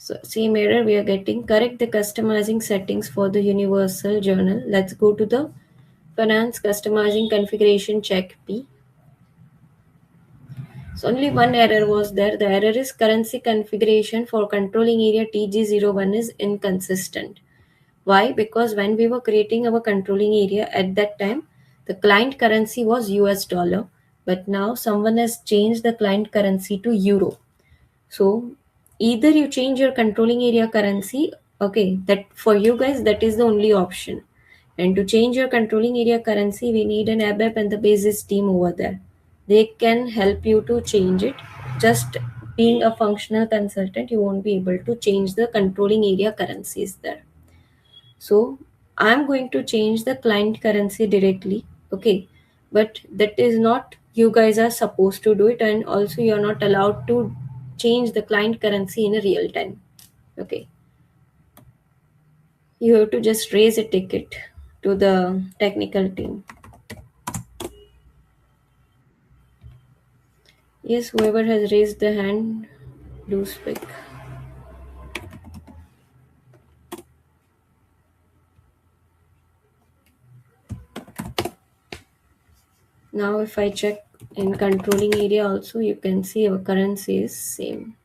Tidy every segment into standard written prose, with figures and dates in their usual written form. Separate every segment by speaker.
Speaker 1: So same error we are getting. Correct the customizing settings for the universal journal. Let's go to the finance customizing configuration check P. So only one error was there. The error is currency configuration for controlling area TG01 is inconsistent. Why? Because when we were creating our controlling area at that time, the client currency was US dollar, but now someone has changed the client currency to euro. So either you change your controlling area currency, okay, that for you guys, that is the only option. And to change your controlling area currency, we need an ABAP and the basis team over there. They can help you to change it. Just being a functional consultant, you won't be able to change the controlling area currencies there. So I'm going to change the client currency directly. Okay. But that is not, you guys are supposed to do it, and also you're not allowed to change the client currency in a real time. Okay. You have to just raise a ticket to the technical team. Yes, whoever has raised the hand, do speak. Now if I check in controlling area also, you can see our currency is same.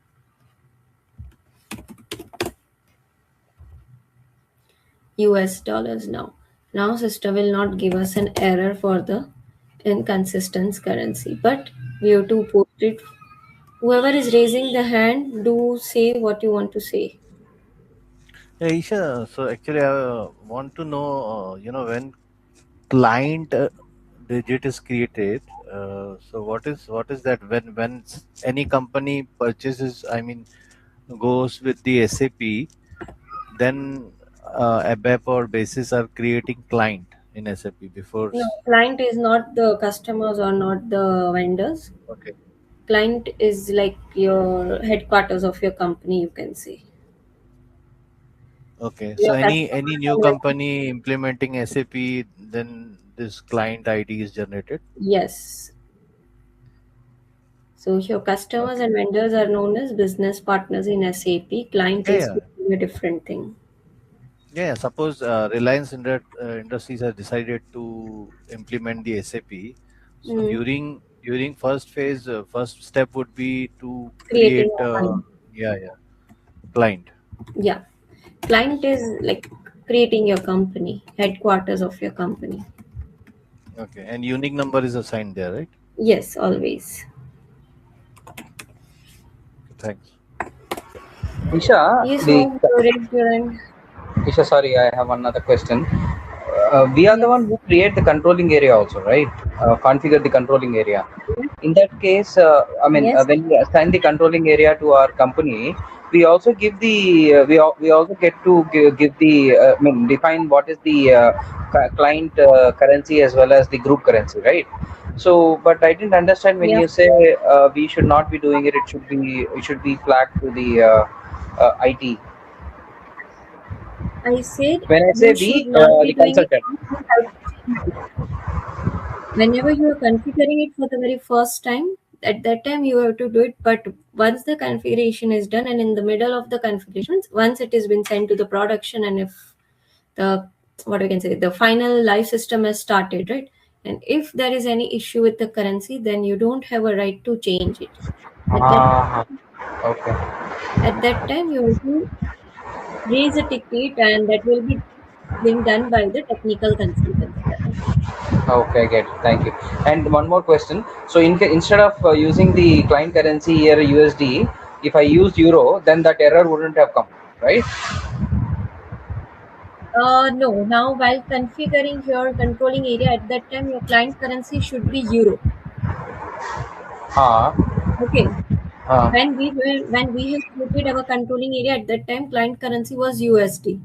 Speaker 1: US dollars now. Now system will not give us an error for the inconsistent currency, but we have to post it. Whoever is raising the hand, do say what you want to say.
Speaker 2: Yeah, Isha, so actually I want to know, when client digit is created, so what is that when any company purchases, I mean, goes with the SAP, then ABAP or Basis are creating client in SAP before.
Speaker 1: No, client is not the customers or not the vendors.
Speaker 2: Okay.
Speaker 1: Client is like your headquarters of your company, you can say.
Speaker 2: Okay. So
Speaker 1: Your
Speaker 2: any
Speaker 1: customers
Speaker 2: new
Speaker 1: and vendors.
Speaker 2: company implementing SAP, then this client ID is generated.
Speaker 1: Yes. So your customers
Speaker 2: Okay.
Speaker 1: and vendors are known as business partners in SAP. Client
Speaker 2: Yeah,
Speaker 1: is
Speaker 2: yeah.
Speaker 1: a different thing.
Speaker 2: Yeah, suppose Reliance Industries has decided to implement the SAP. So
Speaker 1: Mm.
Speaker 2: during first phase, first step would be to
Speaker 1: Creating
Speaker 2: create,
Speaker 1: a client.
Speaker 2: yeah, client.
Speaker 1: Yeah. Client is like creating your company, headquarters of your company.
Speaker 2: Okay, and unique number is assigned there, right?
Speaker 1: Yes, always.
Speaker 2: Okay, thanks.
Speaker 3: Isha,
Speaker 1: Yes,
Speaker 3: the
Speaker 1: home you raised your hand.
Speaker 3: Isha, sorry, I have another question. We are the
Speaker 1: Yes.
Speaker 3: one who create the controlling area also, right? Configure the controlling area.
Speaker 1: Yes.
Speaker 3: In that case,
Speaker 1: Yes.
Speaker 3: when we assign the controlling area to our company, we also give the we also get to give the define what is the client currency as well as the group currency, right? So, but I didn't understand when
Speaker 1: Yeah.
Speaker 3: you say we should not be doing it. It should be flagged to the IT.
Speaker 1: I said
Speaker 3: When I say
Speaker 1: you should
Speaker 3: we,
Speaker 1: not be
Speaker 3: the
Speaker 1: doing it.
Speaker 3: consultant.
Speaker 1: Whenever you are configuring it for the very first time, at that time you have to do it. But once the configuration is done and in the middle of the configuration, once it has been sent to the production, and if the, what we can say, the final life system has started, right? And if there is any issue with the currency, then you don't have a right to change it. At that
Speaker 3: Ah, okay.
Speaker 1: at that time you have to raise a ticket, and that will be being done by the technical consultants there.
Speaker 3: Okay, I get it. Thank you. And one more question. So, instead of using the client currency here USD, if I use euro, then that error wouldn't have come, right?
Speaker 1: No, now while configuring your controlling area, at that time your client currency should be euro.
Speaker 3: Ah,
Speaker 1: Okay.
Speaker 3: ah.
Speaker 1: When we have created our controlling area, at that time client currency was USD.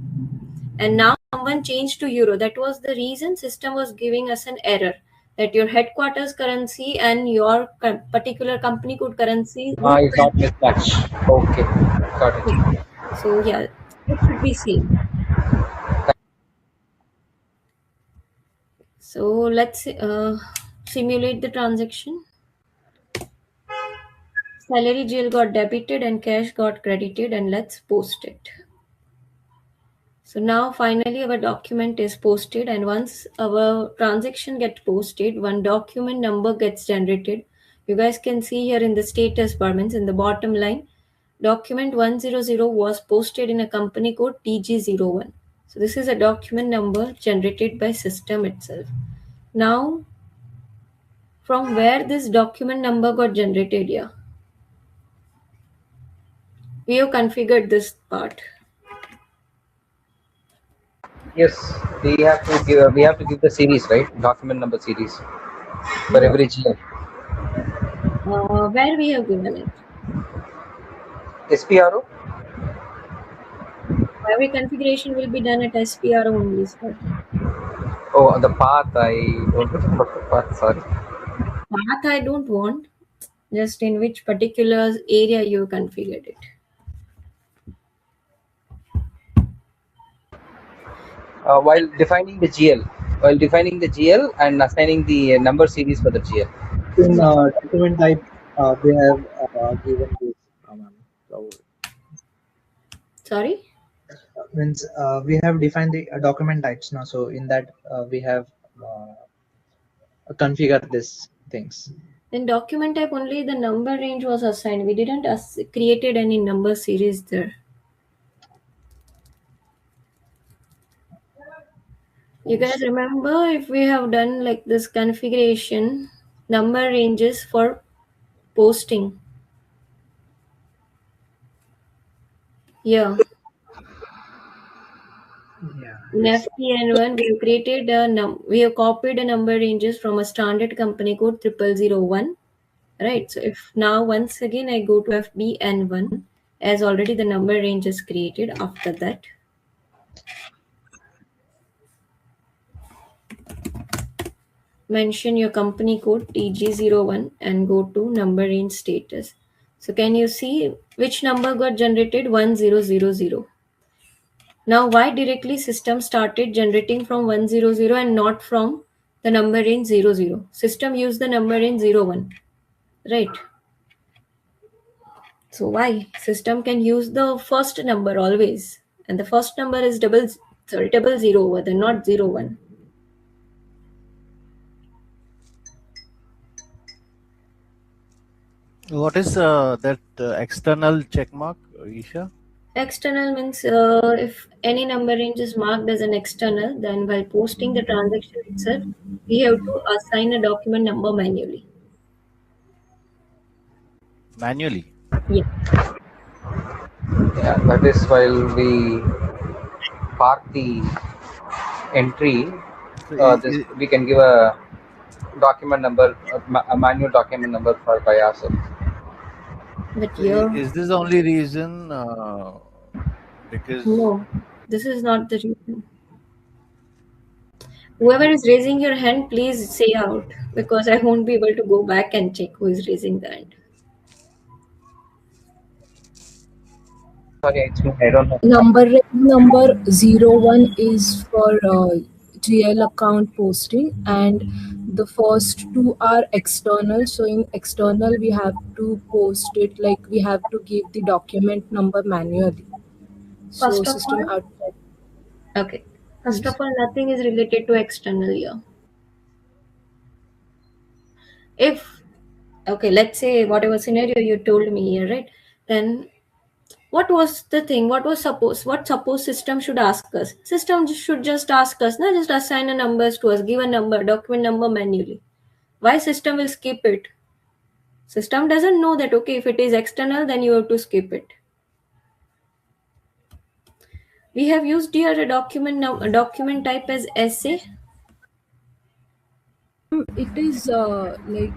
Speaker 1: And now someone changed to euro. That was the reason system was giving us an error that your headquarters currency and your particular company code currency
Speaker 3: Ah,
Speaker 1: would
Speaker 3: it's not mismatch. Okay, got
Speaker 1: be.
Speaker 3: it.
Speaker 1: So yeah, it should be same. So let's simulate the transaction. salary GL got debited and cash got credited, and let's post it. So now finally our document is posted, and once our transaction gets posted, one document number gets generated. You guys can see here in the status bar, means in the bottom line, document 100 was posted in a company code TG01. So this is a document number generated by system itself. Now, from where this document number got generated here? We have configured this part.
Speaker 3: Yes, we have to give the series, right? Document number series for
Speaker 1: No.
Speaker 3: every GL.
Speaker 1: Where we have given it?
Speaker 3: SPRO.
Speaker 1: Every configuration will be done at SPR only, sir.
Speaker 3: Oh, the path I don't remember the path. Sorry.
Speaker 1: Path I don't want, just in which particular area you configured it.
Speaker 3: While defining the GL and assigning the number series for the GL.
Speaker 4: In document type, we have given this command. So
Speaker 1: Sorry?
Speaker 4: means we have defined the document types now. So in that we have configured these things.
Speaker 1: In document type only the number range was assigned. We didn't created any number series there. You guys remember if we have done like this configuration, number ranges for posting. Yeah.
Speaker 4: Yeah.
Speaker 1: In FTN1, we have created we have copied a number ranges from a standard company code 0001. Right. So if now once again I go to FBN1, as already the number range is created, after that mention your company code TG01 and go to number range status. So can you see which number got generated? 1000. Now why directly system started generating from 100 and not from the number range 00? System used the number range 01, right? So why? System can use the first number always, and the first number is double zero over there, not 01.
Speaker 2: What is that external check mark, Isha?
Speaker 1: External means if any number range is marked as an external, then while posting the transaction itself, we have to assign a document number manually.
Speaker 2: Manually?
Speaker 1: Yeah.
Speaker 3: Yeah, that is while we park the entry.
Speaker 2: So
Speaker 3: We can give a document number, a manual document number by ourselves.
Speaker 1: But here,
Speaker 2: is this the only reason? Because
Speaker 1: no, this is not the reason. Whoever is raising your hand, please say out, because I won't be able to go back and check who is raising the hand.
Speaker 3: Sorry, I don't know.
Speaker 5: Number 01 is for GL account posting, and the first two are external. So in external, we have to post it, like we have to give the document number manually. So
Speaker 1: First of
Speaker 5: system
Speaker 1: all,
Speaker 5: out.
Speaker 1: okay. First of all, nothing is related to external here. If, okay, let's say whatever scenario you told me here, right? Then what was the thing? What suppose system should ask us? System should just ask us, not just assign a numbers to us, give a number, document number manually. Why system will skip it? System doesn't know that, okay, if it is external, then you have to skip it. We have used here a document type as essay.
Speaker 5: It is like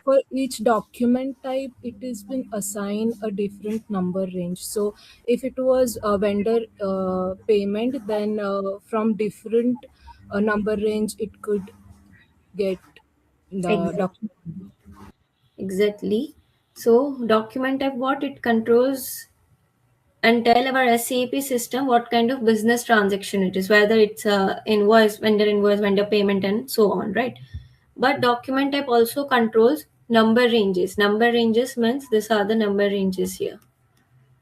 Speaker 5: for each document type, it has been assigned a different number range. So if it was a vendor payment, then from different number range, it could get the document.
Speaker 1: Exactly. So document type, what it controls and tell our SAP system what kind of business transaction it is, whether it's a invoice, vendor payment, and so on, right? But document type also controls number ranges. Number ranges means these are the number ranges here.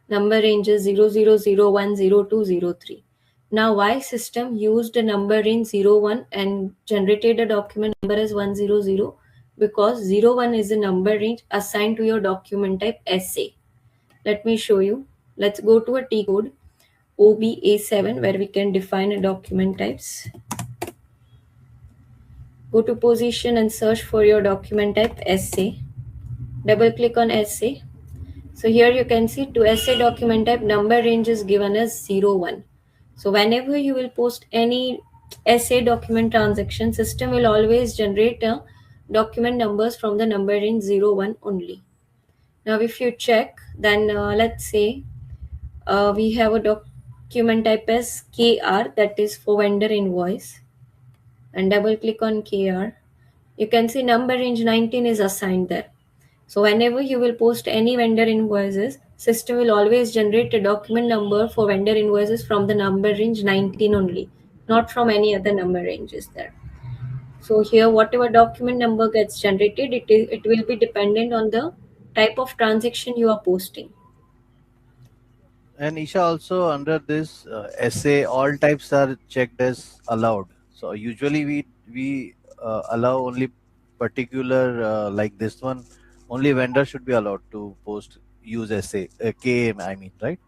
Speaker 1: Number ranges 0001, 02, 03. Now, why system used a number range 01 and generated a document number as 100? Because 01 is a number range assigned to your document type SA. Let me show you. Let's go to a T code OBA7 where we can define a document types. Go to position and search for your document type SA. Double click on SA. So here you can see to SA document type number range is given as 01. So whenever you will post any SA document transaction, system will always generate a document numbers from the number range 01 only. Now if you check, then let's say we have a document type as KR, that is for vendor invoice, and double click on KR. You can see number range 19 is assigned there. So whenever you will post any vendor invoices, system will always generate a document number for vendor invoices from the number range 19 only, not from any other number ranges there. So here whatever document number gets generated, it will be dependent on the type of transaction you are posting.
Speaker 2: And Isha, also under this essay, all types are checked as allowed. So usually we allow only particular like this one. Only vendor should be allowed to post use essay KM. I mean, right?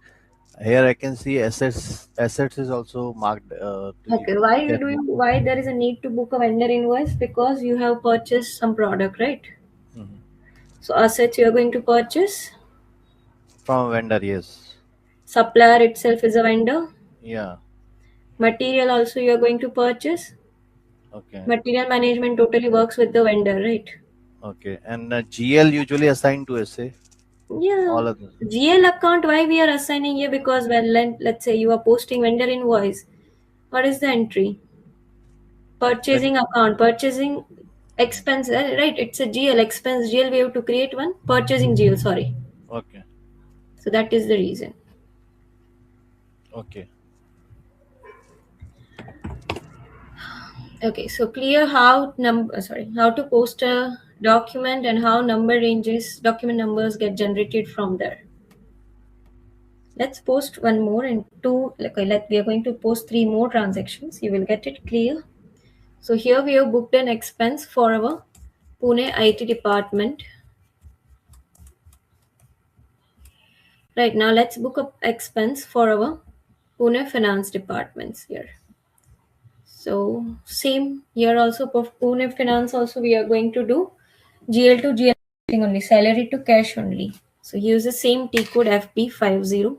Speaker 2: Here I can see assets. Assets is also marked.
Speaker 1: Okay, why there is a need to book a vendor invoice? Because you have purchased some product, right?
Speaker 2: Mhm.
Speaker 1: So assets you are going to purchase.
Speaker 2: From vendor, yes.
Speaker 1: Supplier itself is a vendor.
Speaker 2: Yeah.
Speaker 1: Material also you are going to purchase.
Speaker 2: Okay.
Speaker 1: Material management totally works with the vendor, right?
Speaker 2: Okay. And GL usually assigned to essay.
Speaker 1: Yeah.
Speaker 2: All of them.
Speaker 1: GL account, why we are assigning here? Because when let's say you are posting vendor invoice, what is the entry? Purchasing account, purchasing expense, right? It's a GL expense GL. We have to create one purchasing GL. Sorry.
Speaker 2: Okay.
Speaker 1: So that is the reason.
Speaker 2: Okay.
Speaker 1: Okay, so clear how to post a document and how number ranges, document numbers get generated from there. Let's post one more and two. We are going to post 3 more transactions. You will get it clear. So here we have booked an expense for our Pune IT department. Right now, let's book a expense for our Pune finance departments here. So same here also for Pune finance also we are going to do GL to GL only, salary to cash only. So use the same T code FB50.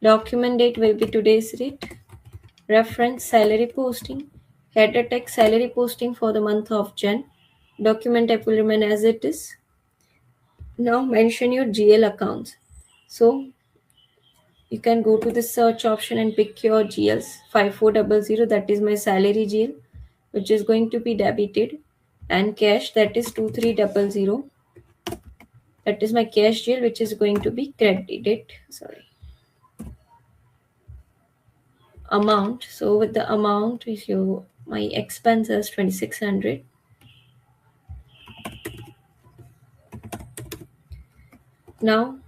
Speaker 1: Document date will be today's date. Reference salary posting. Header text salary posting for the month of Jan. Document type will remain as it is. Now mention your GL accounts. So you can go to the search option and pick your GLs. 5400, that is my salary GL, which is going to be debited, and cash, that is 2300, that is my cash GL, which is going to be credited. Sorry, amount. So with the amount is my expenses 2600. Now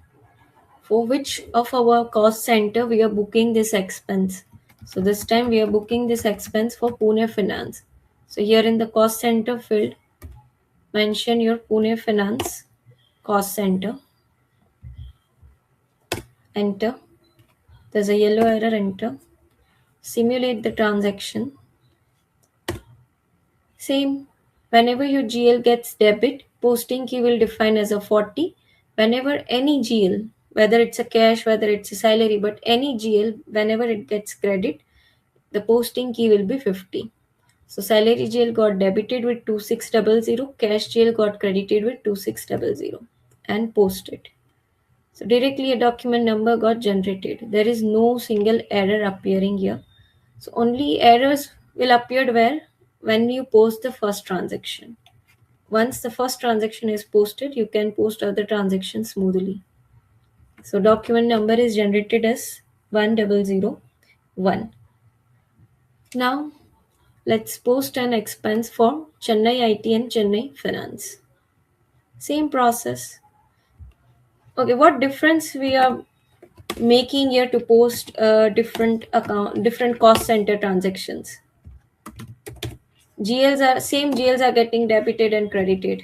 Speaker 1: for which of our cost center we are booking this expense? So this time we are booking this expense for Pune Finance. So here in the cost center field, mention your Pune Finance cost center. Enter. There's a yellow error, enter. Simulate the transaction. Same. Whenever your GL gets debit, posting key will define as a 40. Whenever any GL, whether it's a cash, whether it's a salary, but any GL, whenever it gets credit, the posting key will be 50. So salary GL got debited with 2600, cash GL got credited with 2600 and posted. So directly a document number got generated. There is no single error appearing here. So only errors will appear when you post the first transaction. Once the first transaction is posted, you can post other transactions smoothly. So document number is generated as 1001. Now Let's post an expense for Chennai IT and Chennai Finance. Same process. Okay, what difference we are making here to post different cost center transactions? GLs are getting debited and credited.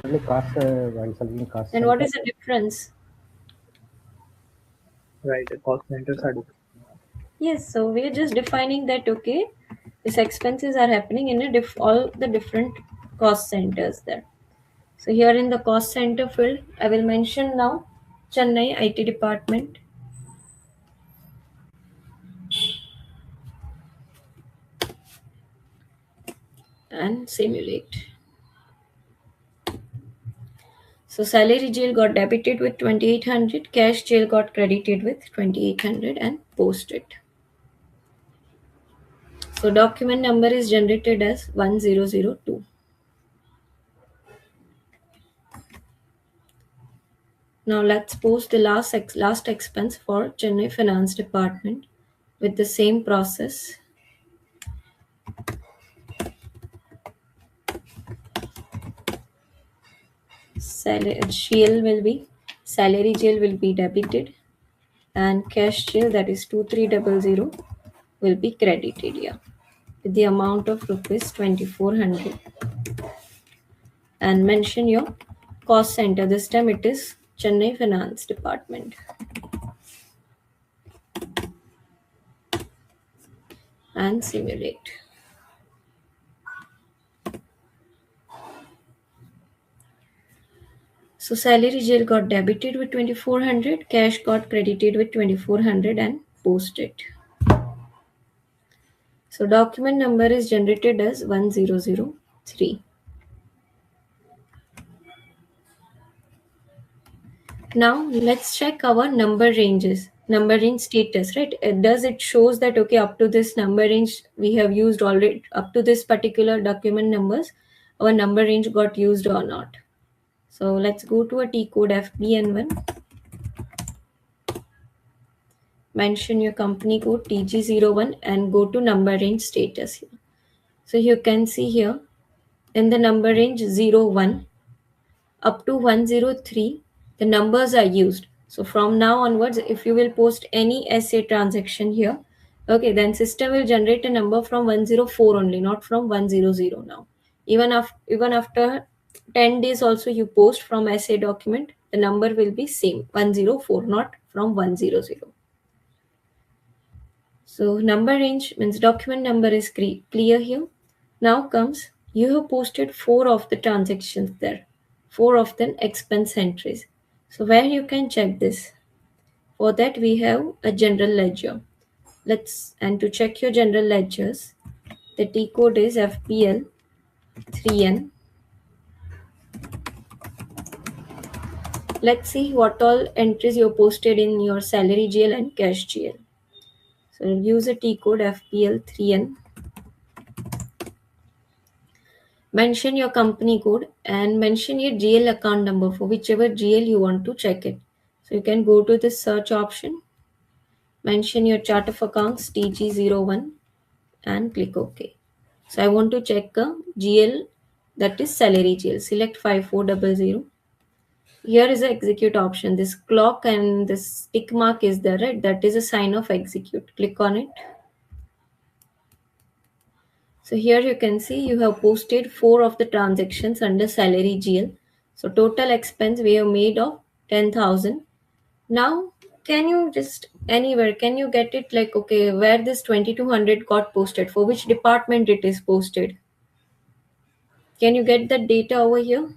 Speaker 6: Only cost while selecting cost
Speaker 1: And what
Speaker 6: center.
Speaker 1: is the difference?
Speaker 4: Right, the cost centers are different.
Speaker 1: Yes, so we're just defining that okay, these expenses are happening in all the different cost centers there. So here in the cost center field, I will mention now Chennai IT department. And simulate. So salary jail got debited with 2800, cash jail got credited with 2800 and post it. So document number is generated as 1002. Now let's post the last expense for Chennai Finance Department with the same process. Salary jail will be debited and cash jail, that is 2300, will be credited here with the amount of rupees 2400. And mention your cost center. This time it is Chennai Finance Department. And simulate. So salary jail got debited with 2400, cash got credited with 2400 and post it. So document number is generated as 1003. Now let's check our number range status, right? Does it shows that okay, up to this number range we have used already, up to this particular document numbers, our number range got used or not? So let's go to a T code FBN1. Mention your company code TG01 and go to number range status here. So you can see here in the number range 01 up to 103, the numbers are used. So from now onwards, if you will post any SA transaction here, okay, then system will generate a number from 104 only, not from 100 now. Even after 10 days also you post from SA document, the number will be same, 104, not from 100. So number range means document number is clear here. Now comes, you have posted 4 of the transactions there, 4 of them expense entries. So where you can check this? For that we have a general ledger. And to check your general ledgers, the T code is FPL 3N. Let's see what all entries you posted in your salary GL and cash GL. So use a T code FPL 3N. Mention your company code and mention your GL account number for whichever GL you want to check it. So you can go to the search option, mention your chart of accounts TG01 and click OK. So I want to check a GL, that is salary GL. Select 5400. Here is the execute option. This clock and this tick mark is there, right? That is a sign of execute. Click on it. So here you can see you have posted 4 of the transactions under salary GL. So total expense we have made of 10,000. Now can you just can you get it like okay, where this 2200 got posted, for which department it is posted? Can you get that data over here?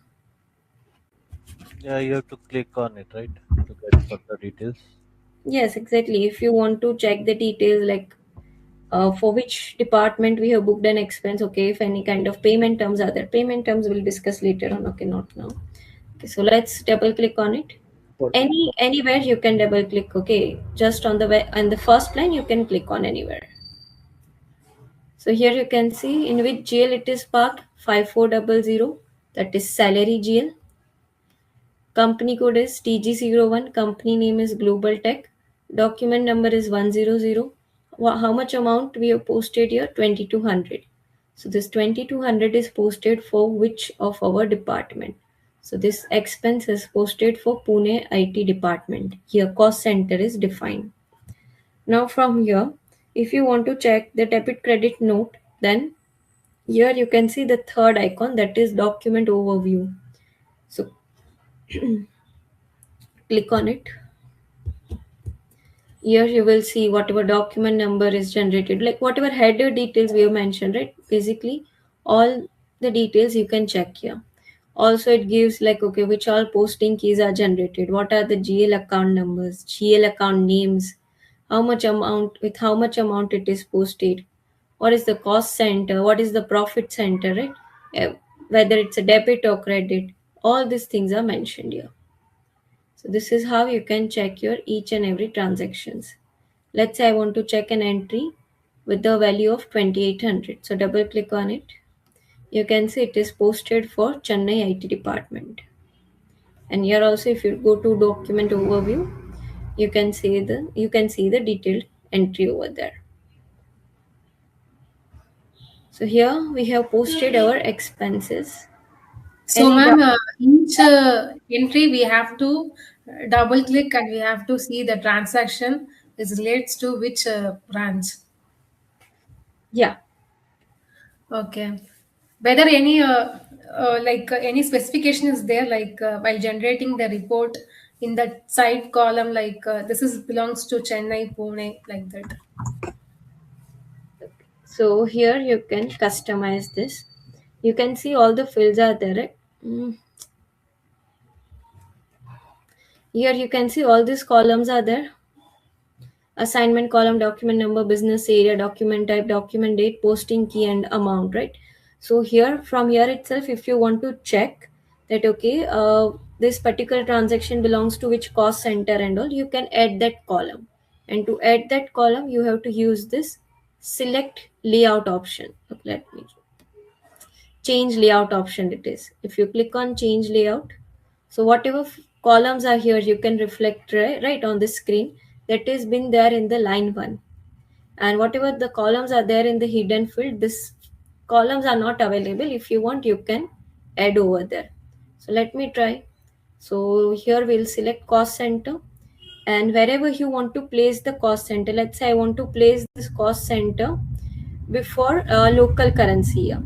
Speaker 2: Yeah, you have to click on it, right, to get further details.
Speaker 1: Yes, exactly. If you want to check the details like for which department we have booked an expense, okay, if any kind of payment terms are there. Payment terms we'll discuss later on, okay, not now. Okay, so let's double click on it.
Speaker 4: Okay.
Speaker 1: Anywhere you can double click, okay, just on the first line you can click on anywhere. So here you can see in which GL it is parked, 5400, that is salary GL. Company code is TG01, company name is Global Tech. document number is 100. How much amount we have posted here? 2200. So this 2200 is posted for which of our department? So this expense is posted for Pune IT department. Here cost center is defined. Now from here, if you want to check the debit credit note, then here you can see the third icon, that is document overview. So click on it. Here you will see whatever document number is generated, like whatever header details we have mentioned, right? Basically, all the details you can check here. Also, it gives like, okay, which all posting keys are generated, what are the GL account numbers, GL account names, how much amount, with how much amount it is posted, what is the cost center, what is the profit center, right? Whether it's a debit or credit, all these things are mentioned here. So this is how you can check your each and every transactions. Let's say I want to check an entry with the value of 2800. So double click on it. You can see it is posted for Chennai IT department. And here also, if you go to document overview, you can see the detailed entry over there. So here we have posted our expenses.
Speaker 7: So,
Speaker 1: Any
Speaker 7: ma'am,
Speaker 1: doubt?
Speaker 7: each entry we have to double click and we have to see the transaction is relates to which branch.
Speaker 1: Yeah.
Speaker 7: Okay. Whether any any specification is there, like while generating the report in that side column, like this is belongs to Chennai, Pune, like that.
Speaker 1: So here you can customize this. You can see all the fields are there, right? Here you can see all these columns are there. Assignment column, document number, business area, document type, document date, posting key, and amount, right? So here, from here itself, if you want to check that, okay, this particular transaction belongs to which cost center and all, you can add that column. And to add that column, you have to use this select layout option. Let me change layout option it is. If you click on change layout, so whatever columns are here, you can reflect right on the screen that is been there in the line 1. And whatever the columns are there in the hidden field, this columns are not available. If you want, you can add over there. So let me try. So here we'll select cost center, and wherever you want to place the cost center, let's say I want to place this cost center before local currency here.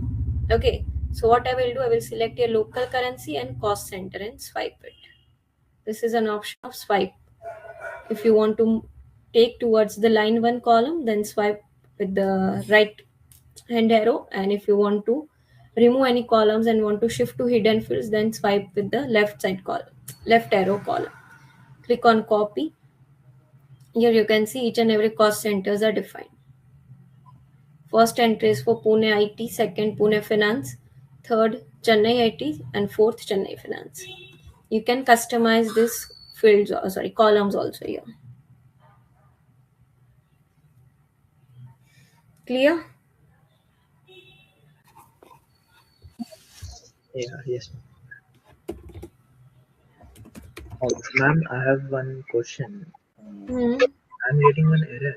Speaker 1: Okay, so what I will do, I will select a local currency and cost center and swipe it. This is an option of swipe. If you want to take towards the line 1 column, then swipe with the right hand arrow. And if you want to remove any columns and want to shift to hidden fields, then swipe with the left side column, left arrow column. Click on copy. Here you can see each and every cost centers are defined. First entry is for Pune IT, second Pune Finance, third Chennai IT, and fourth Chennai Finance. You can customize this fields, columns also here. Clear?
Speaker 4: Yeah, yes. Ma'am, I have one question.
Speaker 1: Hmm.
Speaker 4: I'm getting one error.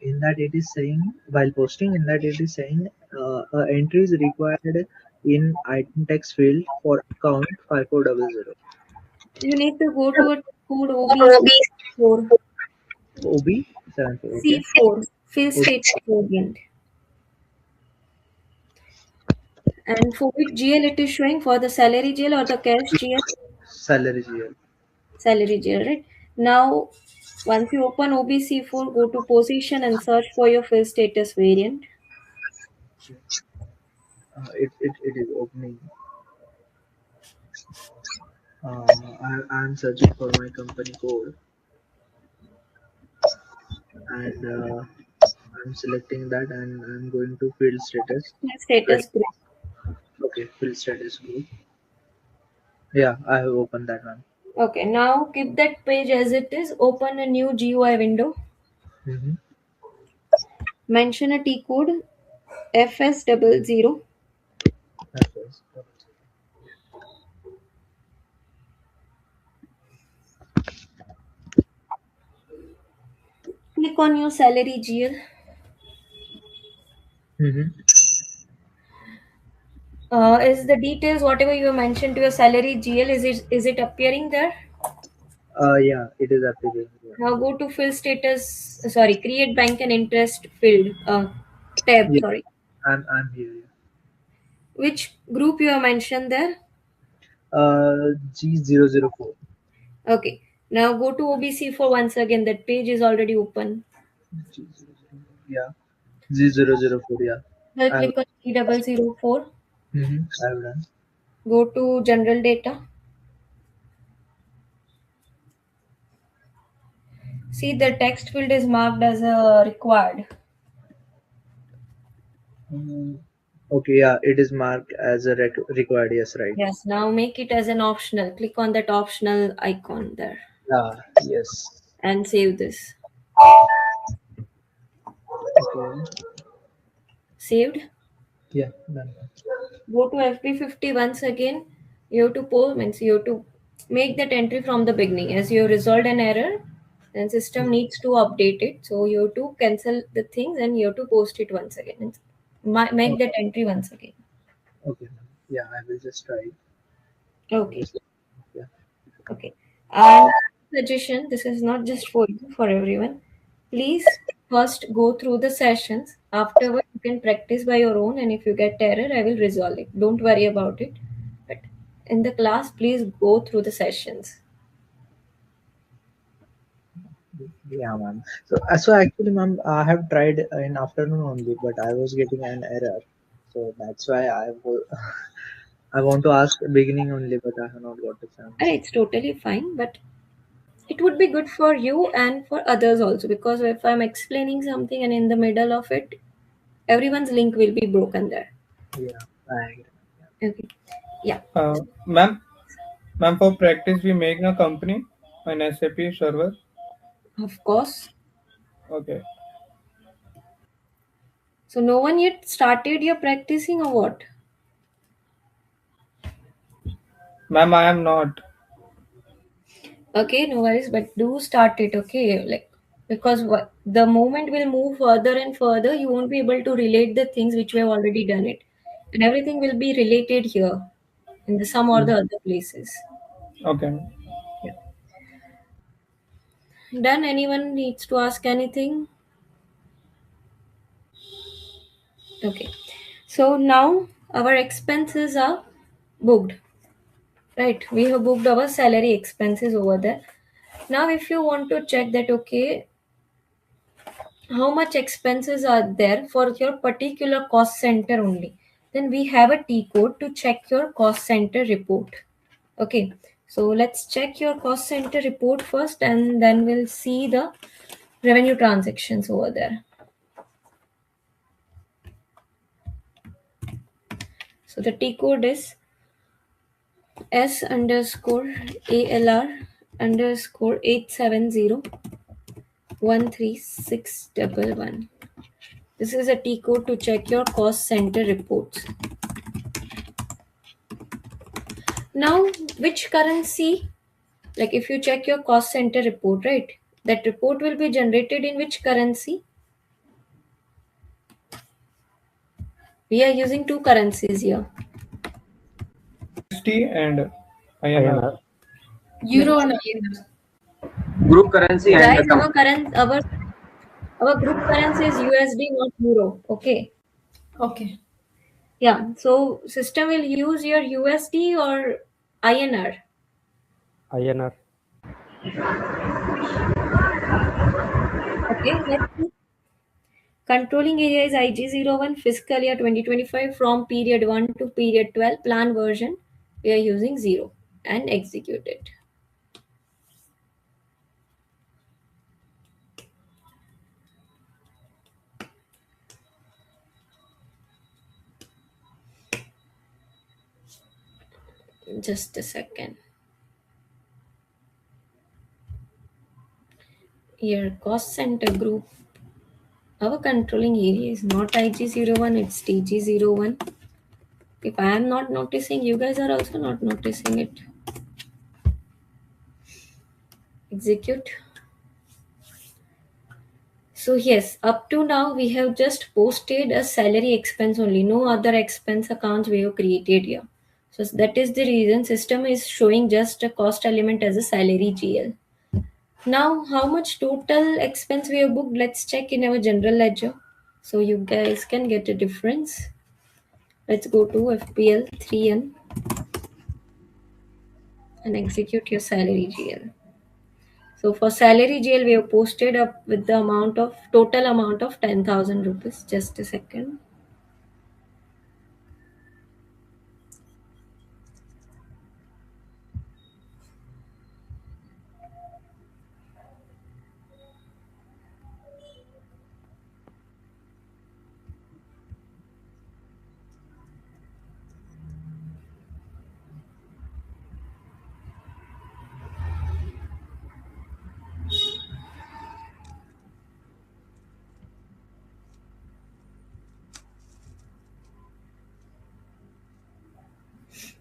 Speaker 4: In that it is saying, while posting, in that it is saying entry is required in item text field for account 5400.
Speaker 1: You need to go to a code OB4.
Speaker 4: OB 74. Okay.
Speaker 1: C4. Fill
Speaker 4: OB,
Speaker 1: status gradient. And for which GL it is showing, for the salary GL or the cash GL?
Speaker 4: salary GL.
Speaker 1: Salary GL, right? Now, once you open OBC4, go to position and search for your fill status variant.
Speaker 4: It is opening. I'm searching for my company code, and I'm selecting that, and I'm going to field status.
Speaker 1: Fill status group.
Speaker 4: Okay, field status group. Yeah, I have opened that one.
Speaker 1: Okay, now keep that page as it is. Open a new GUI window.
Speaker 4: Mm-hmm.
Speaker 1: Mention a T code FS00. click on your salary GL. Is the details whatever you have mentioned to your salary GL, is it appearing there?
Speaker 4: Yeah, it is appearing. Yeah.
Speaker 1: Now go to fill status. Sorry, create bank and interest field tab.
Speaker 4: Yeah,
Speaker 1: Sorry,
Speaker 4: I'm here. Yeah.
Speaker 1: which group you have mentioned there?
Speaker 4: G004.
Speaker 1: Okay. Now go to OBC4 once again. That page is already open.
Speaker 4: Yeah, G004. Yeah,
Speaker 1: Now
Speaker 4: I've
Speaker 1: click on G004.
Speaker 4: I've done.
Speaker 1: Go to general data. See, the text field is marked as required.
Speaker 4: Okay, yeah, it is marked as a required. Yes, right.
Speaker 1: Yes. Now make it as an optional. Click on that optional icon there
Speaker 4: Yes.
Speaker 1: and save this.
Speaker 4: Okay.
Speaker 1: Saved.
Speaker 4: Yeah, done.
Speaker 1: Go to FP50 once again. You have to means you have to make that entry from the beginning. As you have resolved an error, then system needs to update it. So you have to cancel the things and you have to post it once again. And make that entry once again.
Speaker 4: Okay, ma'am. Yeah, I will just try.
Speaker 1: Okay.
Speaker 4: Yeah.
Speaker 1: Okay. And suggestion, this is not just for you, for everyone. Please first go through the sessions. Afterward, you can practice by your own, and if you get error, I will resolve it. Don't worry about it. But in the class, please go through the sessions.
Speaker 4: Yeah, ma'am. So actually, ma'am, I have tried in afternoon only, but I was getting an error. So that's why I want to ask beginning only, but I have not got the chance.
Speaker 1: And it's totally fine, but it would be good for you and for others also, because if I'm explaining something and in the middle of it, everyone's link will be broken there.
Speaker 4: Yeah, I agree.
Speaker 1: Okay. Yeah.
Speaker 8: Ma'am, for practice, we make a company, an SAP server.
Speaker 1: Of course.
Speaker 8: Okay.
Speaker 1: So no one yet started your practicing or what?
Speaker 8: Ma'am, I am not.
Speaker 1: Okay, no worries, but do start it, okay? Like, because the moment will move further and further, you won't be able to relate the things which we have already done it, and everything will be related here in the some or the other places.
Speaker 8: Okay.
Speaker 1: Yeah. Done. Anyone needs to ask anything? Okay. So now our expenses are booked. Right, we have booked our salary expenses over there. Now, if you want to check that, okay, how much expenses are there for your particular cost center only, then we have a T code to check your cost center report. Okay, so let's check your cost center report first and then we'll see the revenue transactions over there. So the T code is S underscore ALR underscore 870136111. This is a T code to check your cost center reports. Now, which currency, like if you check your cost center report, right, that report will be generated in which currency? We are using two currencies here.
Speaker 8: USD and INR.
Speaker 7: Euro and INR.
Speaker 3: Group currency
Speaker 1: Guys,
Speaker 3: and
Speaker 1: our group currency is USD, not Euro. Okay.
Speaker 7: Okay.
Speaker 1: Yeah. So system will use your USD or INR.
Speaker 6: INR.
Speaker 1: Okay. Let's see. Controlling area is IG01 fiscal year 2025 from period 1 to period 12. Plan version, we are using 0 and execute it. Just a second. Here, cost center group. Our controlling area is not IG01, it's TG01. If I am not noticing, you guys are also not noticing it. Execute. So yes, up to now we have just posted a salary expense only, no other expense accounts we have created here. So that is the reason system is showing just a cost element as a salary GL. Now how much total expense we have booked, let's check in our general ledger. So you guys can get a difference. Let's go to FPL 3N and execute your salary GL. So for salary GL, we have posted up with the amount of total amount of 10,000 rupees. Just a second.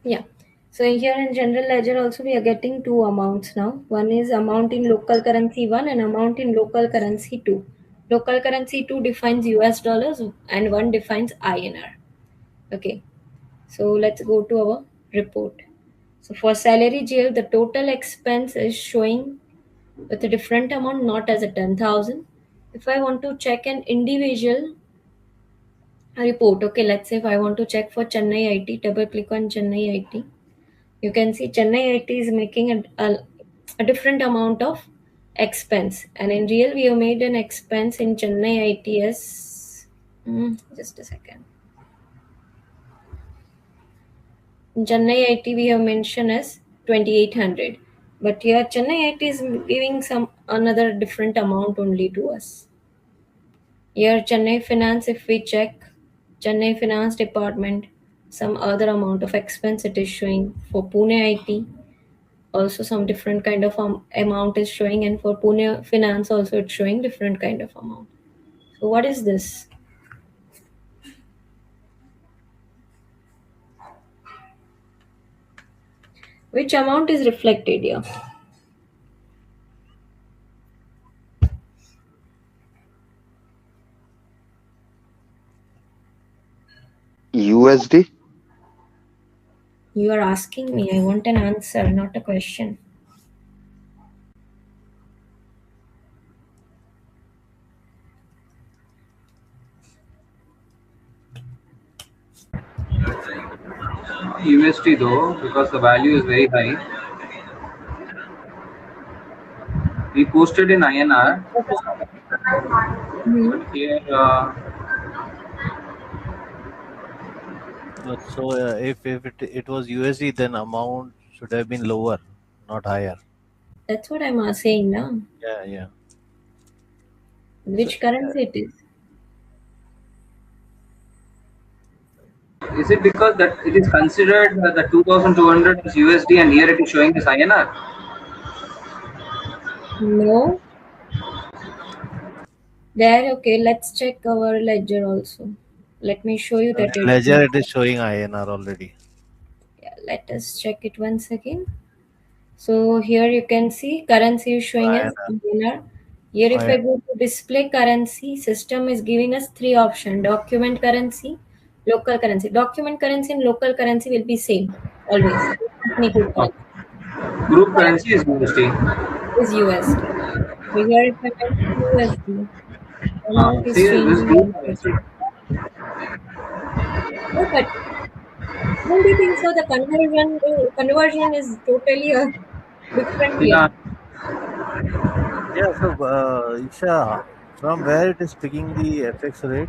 Speaker 1: Yeah. So here in general ledger also we are getting two amounts now. One is amount in local currency 1 and amount in local currency 2. Local currency 2 defines US dollars and 1 defines INR. Okay. So let's go to our report. So for salary GL, the total expense is showing with a different amount, not as a 10,000. If I want to check an individual report, okay, let's say if I want to check for Chennai IT, double click on Chennai IT. You can see Chennai IT is making a different amount of expense, and in real we have made an expense in Chennai IT as just a second. In Chennai IT we have mentioned as 2,800, but here Chennai IT is giving some another different amount only to us. Here Chennai Finance, if we check Chennai Finance Department, some other amount of expense it is showing. For Pune IT, also some different kind of amount is showing, and for Pune Finance also it's showing different kind of amount. So what is this? Which amount is reflected here?
Speaker 9: USD?
Speaker 1: You are asking me. I want an answer, not a question.
Speaker 3: USD though, because the value is very high. We posted in INR, but here
Speaker 2: So if it was USD, then amount should have been lower, not higher.
Speaker 1: That's what I'm saying now.
Speaker 2: Yeah.
Speaker 1: Which currency it is?
Speaker 3: is it because that it is considered the 2,200 is USD and here it is showing this INR?
Speaker 1: No. There, okay, let's check our ledger also. Let me show you that.
Speaker 2: Ledger it is showing INR already.
Speaker 1: Yeah, let us check it once again. So here you can see currency is showing as INR. Here if I go to display currency, system is giving us three options: document currency, local currency. Document currency and local currency will be same always.
Speaker 3: Group currency is USD.
Speaker 1: Is USD. So here if I mention USD, amount is
Speaker 3: See, this
Speaker 1: changing.
Speaker 3: group currency.
Speaker 1: No, but don't you think so? The conversion is totally different here.
Speaker 2: Yeah. So Isha, from where it is picking the FX rate?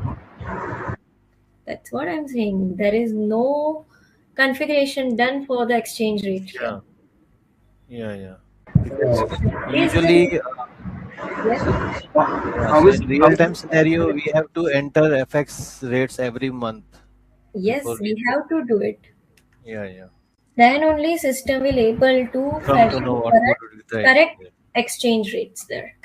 Speaker 1: That's what I'm saying. There is no configuration done for the exchange rate here.
Speaker 2: Yeah. Usually, in real-time scenario, we have to enter FX rates every month.
Speaker 1: Yes, we have to do it.
Speaker 2: Yeah.
Speaker 1: Then only system will able to fetch correct exchange rates there.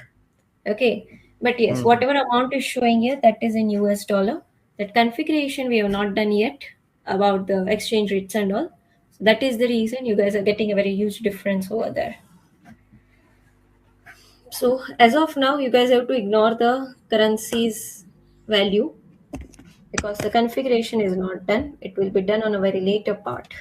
Speaker 1: Okay, but yes, whatever amount is showing here, that is in US dollar. That configuration we have not done yet about the exchange rates and all. So that is the reason you guys are getting a very huge difference over there. So as of now, you guys have to ignore the currency's value because the configuration is not done. It will be done on a very later part.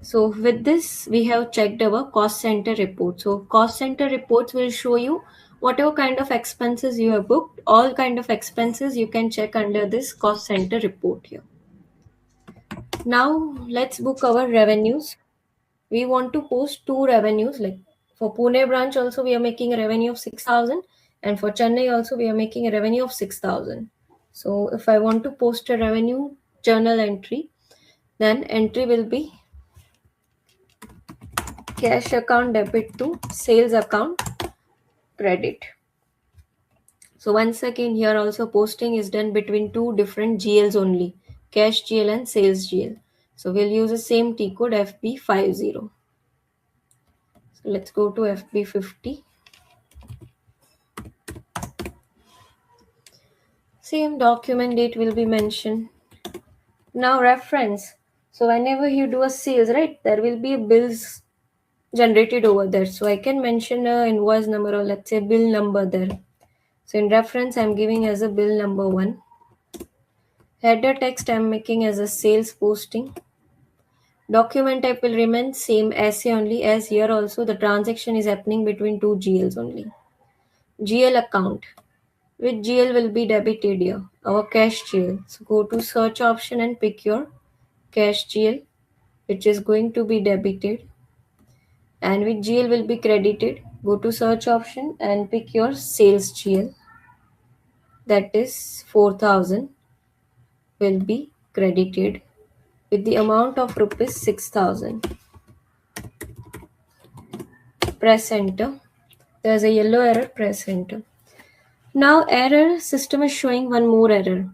Speaker 1: So with this, we have checked our cost center report. So cost center reports will show you whatever kind of expenses you have booked, all kind of expenses you can check under this cost center report here. Now let's book our revenues. We want to post two revenues, like for Pune branch also we are making a revenue of 6,000 and for Chennai also we are making a revenue of 6,000. So if I want to post a revenue journal entry, then entry will be cash account debit to sales account credit. So once again here also posting is done between two different GLs only, cash GL and sales GL. So we'll use the same T code FB50. So let's go to FB50. Same document date will be mentioned. Now reference. So whenever you do a sales, right, there will be bills generated over there. So I can mention a invoice number or let's say bill number there. So in reference, I'm giving as a bill number 1. Header text I'm making as a sales posting. Document type will remain same as only, as here also the transaction is happening between two GLs only. GL account. Which GL will be debited here? Our cash GL. So go to search option and pick your cash GL, which is going to be debited. And which GL will be credited? Go to search option and pick your sales GL. That is 4,000 will be credited with the amount of rupees 6,000. Press enter. There's a yellow error, press enter. Now error, system is showing one more error.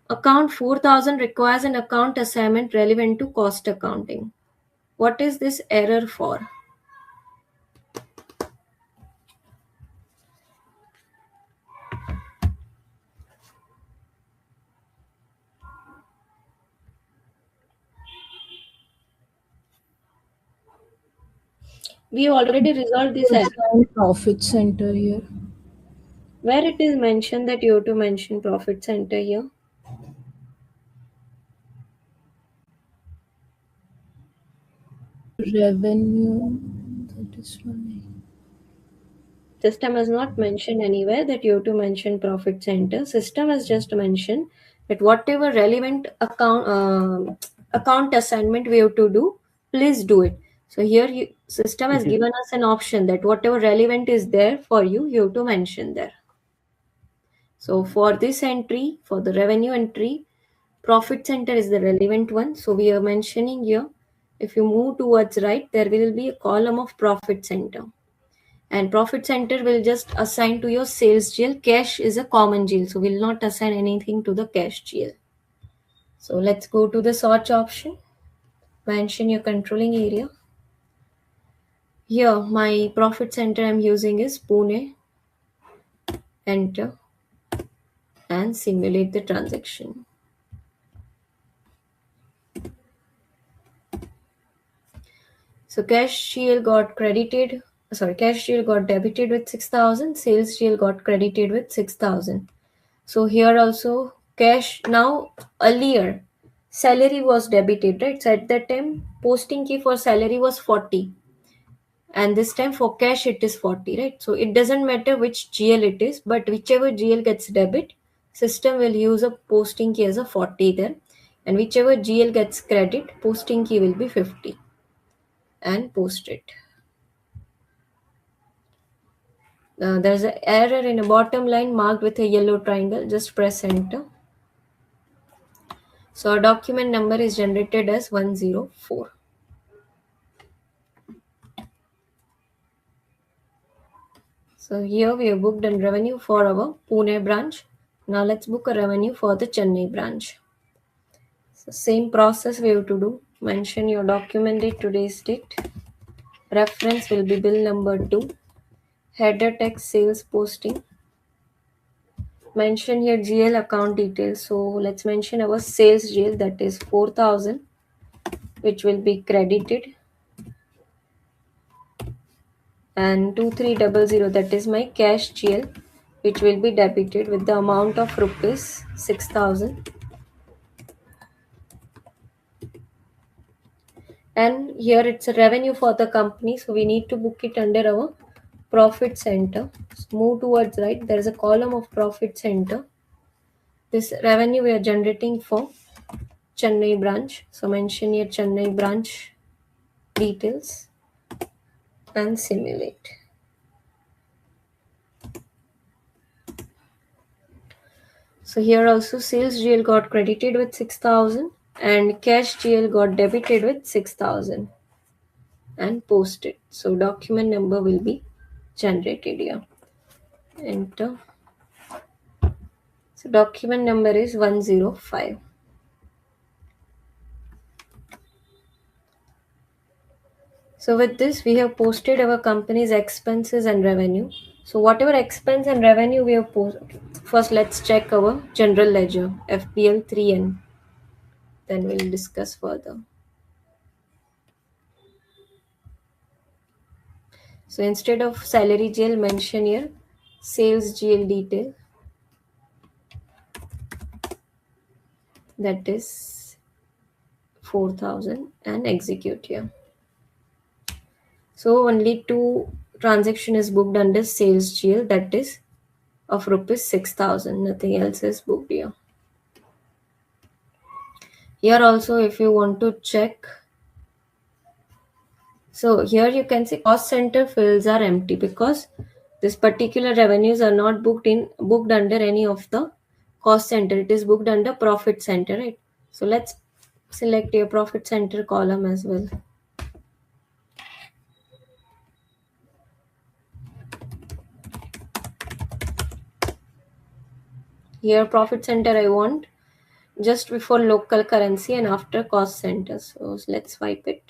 Speaker 1: Account 4,000 requires an account assignment relevant to cost accounting. What is this error for? We already resolved this error.
Speaker 5: Assign profit center here.
Speaker 1: Where it is mentioned that you have to mention profit center here.
Speaker 5: Revenue, that is fine.
Speaker 1: System has not mentioned anywhere that you have to mention profit center. System has just mentioned that whatever relevant account assignment we have to do, please do it. So here system has given us an option that whatever relevant is there for you, you have to mention there. So for this entry, for the revenue entry, profit center is the relevant one. So we are mentioning here, if you move towards right, there will be a column of profit center. And profit center will just assign to your sales GL. Cash is a common GL, so we'll not assign anything to the cash GL. So let's go to the search option. Mention your controlling area. Here, my profit center I'm using is Pune. Enter and simulate the transaction. So cash GL got credited. Cash GL got debited with 6,000. Sales GL got credited with 6,000. So here also cash, now earlier salary was debited, right? So at that time posting key for salary was 40 and this time for cash it is 40, right? So it doesn't matter which GL it is, but whichever GL gets debit, system will use a posting key as a 40 there, and whichever GL gets credit, posting key will be 50 and post it. There's an error in a bottom line marked with a yellow triangle. Just press enter. So our document number is generated as 104. So here we have booked a revenue for our Pune branch. Now let's book a revenue for the Chennai branch. So same process we have to do. Mention your document date, today's date. Reference will be bill number 2. Header text sales posting. Mention here GL account details. So let's mention our sales GL, that is 4,000, which will be credited. and 2300, that is my cash GL, which will be debited with the amount of rupees 6000. And here it's a revenue for the company, so we need to book it under our profit center. So move towards right, there is a column of profit center. This revenue we are generating for Chennai branch, so mention here Chennai branch details and simulate. So here also sales GL got credited with 6000 and cash GL got debited with 6000 and posted. So document number will be generated here. Enter. So document number is 105. So with this we have posted our company's expenses and revenue. So whatever expense and revenue we have posted, first let's check our general ledger FPL 3N. Then we'll discuss further. So instead of salary GL, mention here sales GL detail, that is 4000, and execute here. So only two transaction is booked under sales GL, that is of rupees 6000. Nothing else is booked here. Here also if you want to check, so here you can see cost center fields are empty because this particular revenues are not booked under any of the cost center. It is booked under profit center, right? So let's select your profit center column as well. Here profit center I want just before local currency and after cost center. So let's swipe it.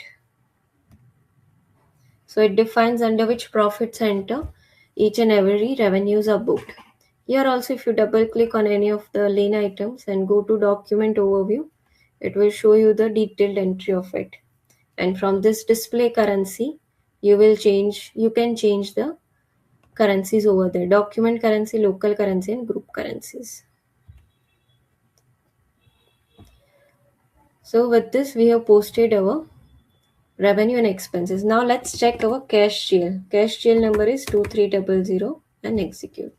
Speaker 1: So it defines under which profit center each and every revenues are booked. Here also if you double click on any of the lane items and go to document overview, it will show you the detailed entry of it. And from this display currency, you can change the currencies over there: document currency, local currency, and group currencies. So with this we have posted our revenue and expenses. Now let's check our cash GL. Cash GL number is 2300 and execute.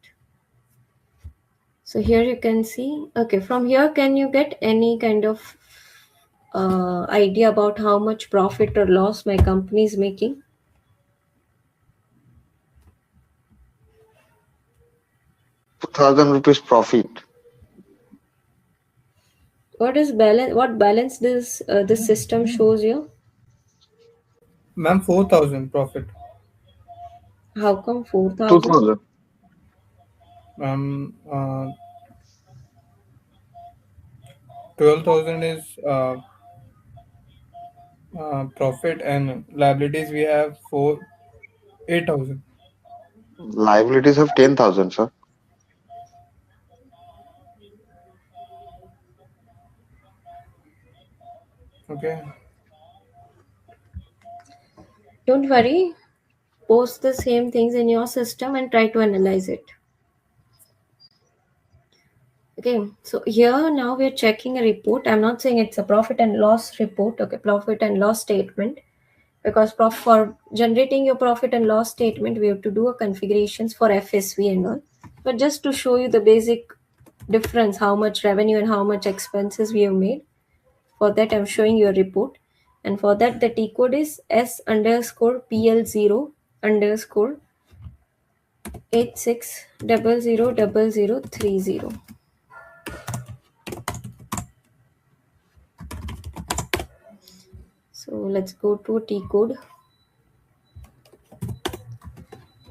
Speaker 1: So here you can see, okay, from here can you get any kind of idea about how much profit or loss my company is making?
Speaker 9: ₹2,000 profit.
Speaker 1: What is balance? What balance this system shows you?
Speaker 8: Ma'am, 4,000 profit.
Speaker 1: How come 4,000?
Speaker 9: 2,000.
Speaker 8: Ma'am, 12,000 is profit, and liabilities we have 8,000.
Speaker 9: Liabilities have 10,000, sir.
Speaker 8: Okay.
Speaker 1: Don't worry. Post the same things in your system and try to analyze it. Okay, so here now we're checking a report. I'm not saying it's a profit and loss report, okay, profit and loss statement, because for generating your profit and loss statement, we have to do a configurations for FSV and all. But just to show you the basic difference, how much revenue and how much expenses we have made, for that I'm showing you a report. And for that the T code is S_PL0_86000030. So let's go to T code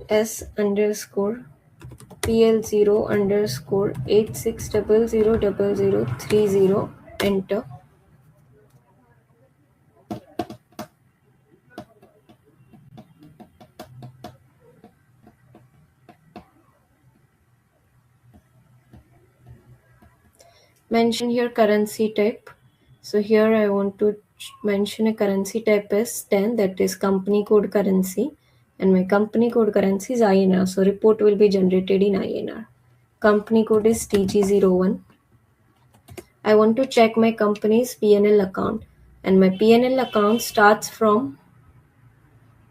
Speaker 1: S_PL0_86000030. Enter. Mention here currency type. So here I want to mention a currency type as 10, that is company code currency. and my company code currency is INR. So report will be generated in INR. Company code is TG01. I want to check my company's PNL account, and my PNL account starts from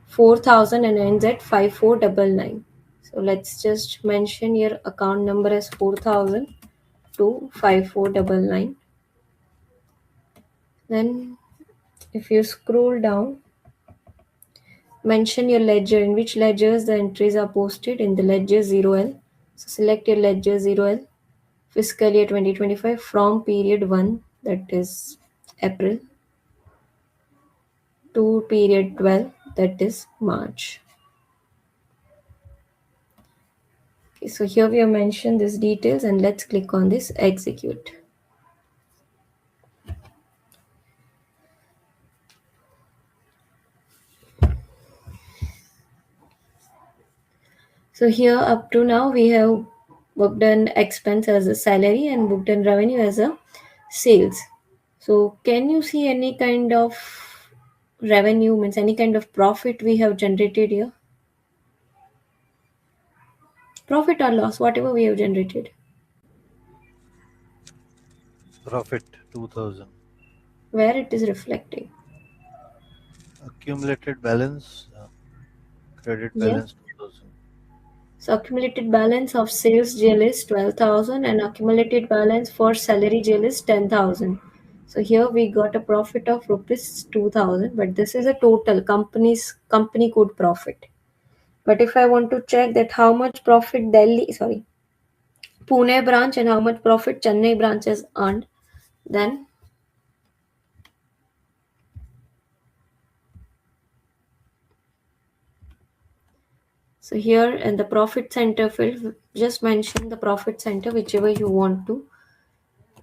Speaker 1: 4,000 and ends at 5499. So let's just mention your account number as 4,000 to 5499. Then if you scroll down, mention your ledger, in which ledgers the entries are posted in the ledger 0L. So select your ledger 0L, fiscal year 2025 from period 1, that is April, to period 12, that is March. Okay, so here we have mentioned these details, and let's click on this execute. So here up to now we have booked an expense as a salary and booked an revenue as a sales. So can you see any kind of revenue, means any kind of profit we have generated here? Profit or loss, whatever we have generated.
Speaker 2: Profit 2000.
Speaker 1: Where it is reflecting?
Speaker 2: Accumulated balance, credit
Speaker 1: Yeah.
Speaker 2: balance 2000.
Speaker 1: So accumulated balance of sales GL is 12,000 and accumulated balance for salary GL is 10,000. So here we got a profit of rupees 2,000, but this is a total company code profit. But if I want to check that how much profit Pune branch and how much profit Chennai branch has earned, then so here in the profit center field, just mention the profit center whichever you want to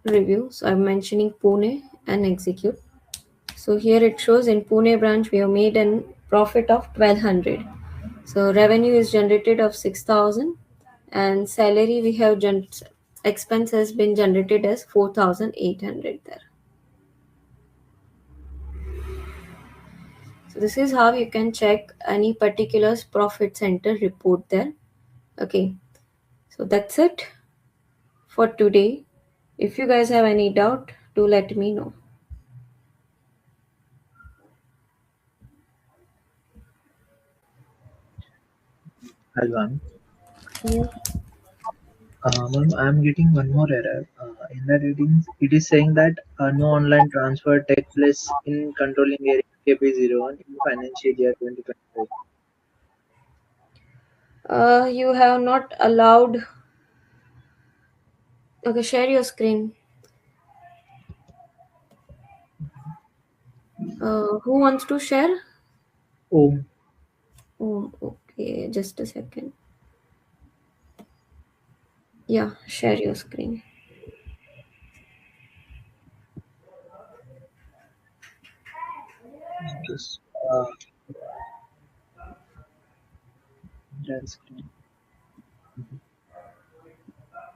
Speaker 1: review. So I'm mentioning Pune and execute. So here it shows in Pune branch we have made a profit of 1200. So revenue is generated of 6,000 and salary we have expense has been generated as 4,800 there. So this is how you can check any particular profit center report there. Okay, so that's it for today. If you guys have any doubt, do let me know.
Speaker 4: Alvan.
Speaker 1: Yeah.
Speaker 4: Ma'am, I'm getting one more error. In that it is saying that no online transfer take place in controlling area KP01 in financial year 2025.
Speaker 1: You have not allowed. Okay, share your screen. Who wants to share?
Speaker 4: Oh,
Speaker 1: Oh, okay, just a second. Yeah, share your screen.
Speaker 4: just that screen.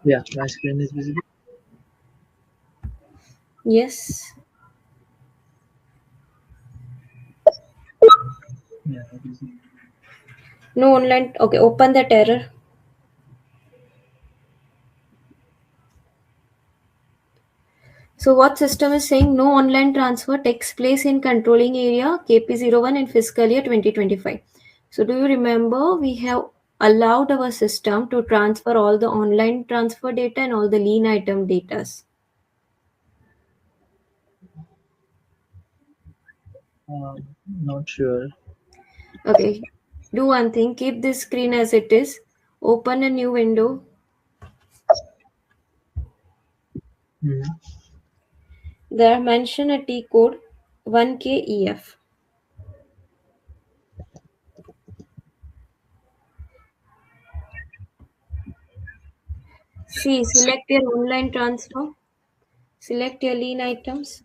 Speaker 4: Yeah, my screen is visible.
Speaker 1: Yes.
Speaker 4: Yeah, it is.
Speaker 1: No online. Okay, open that error. So what system is saying no online transfer takes place in controlling area KP01 in fiscal year 2025. So do you remember we have allowed our system to transfer all the online transfer data and all the lean item data?
Speaker 4: Not sure.
Speaker 1: Okay, do one thing, keep this screen as it is, open a new window.
Speaker 4: Mhm.
Speaker 1: There mention a T code 1KEF. See, select your online transfer, select your lean items.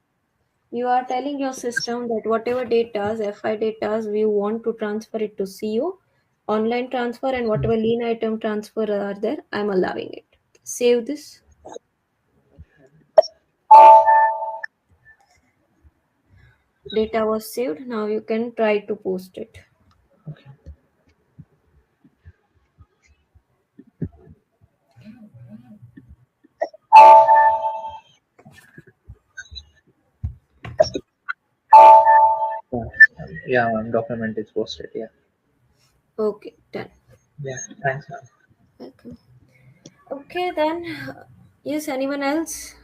Speaker 1: You are telling your system that whatever data, FI data, we want to transfer it to CO, online transfer, and whatever lean item transfer are there, I'm allowing it. Save this. Data was saved. Now you can try to post it.
Speaker 4: Okay. Yeah, ma'am. Document is posted. Yeah.
Speaker 1: Okay, done.
Speaker 4: Yeah. Thanks, ma'am.
Speaker 1: Welcome. Okay, then. Yes, anyone else?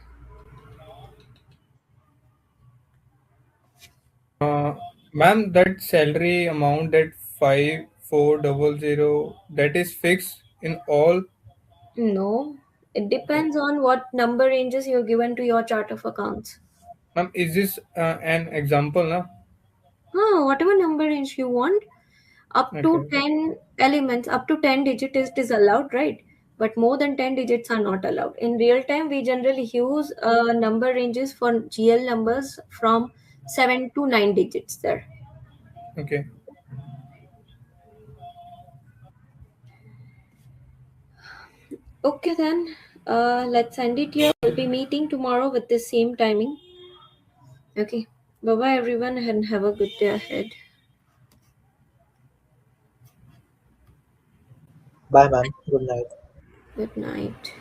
Speaker 8: Ma'am, that salary amount, that 5400, that is fixed in all.
Speaker 1: No. It depends on what number ranges you're given to your chart of accounts.
Speaker 8: Ma'am, is this an example, na?
Speaker 1: Whatever number range you want, up to
Speaker 8: Okay.
Speaker 1: 10 elements, up to 10 digits is allowed, right? But more than 10 digits are not allowed. In real time, we generally use number ranges for GL numbers from 7 to 9 digits there.
Speaker 8: Okay.
Speaker 1: Okay, then. Let's end it here. We'll be meeting tomorrow with the same timing. Okay. Bye-bye, everyone, and have a good day ahead.
Speaker 4: Bye, ma'am. Good night.
Speaker 1: Good night.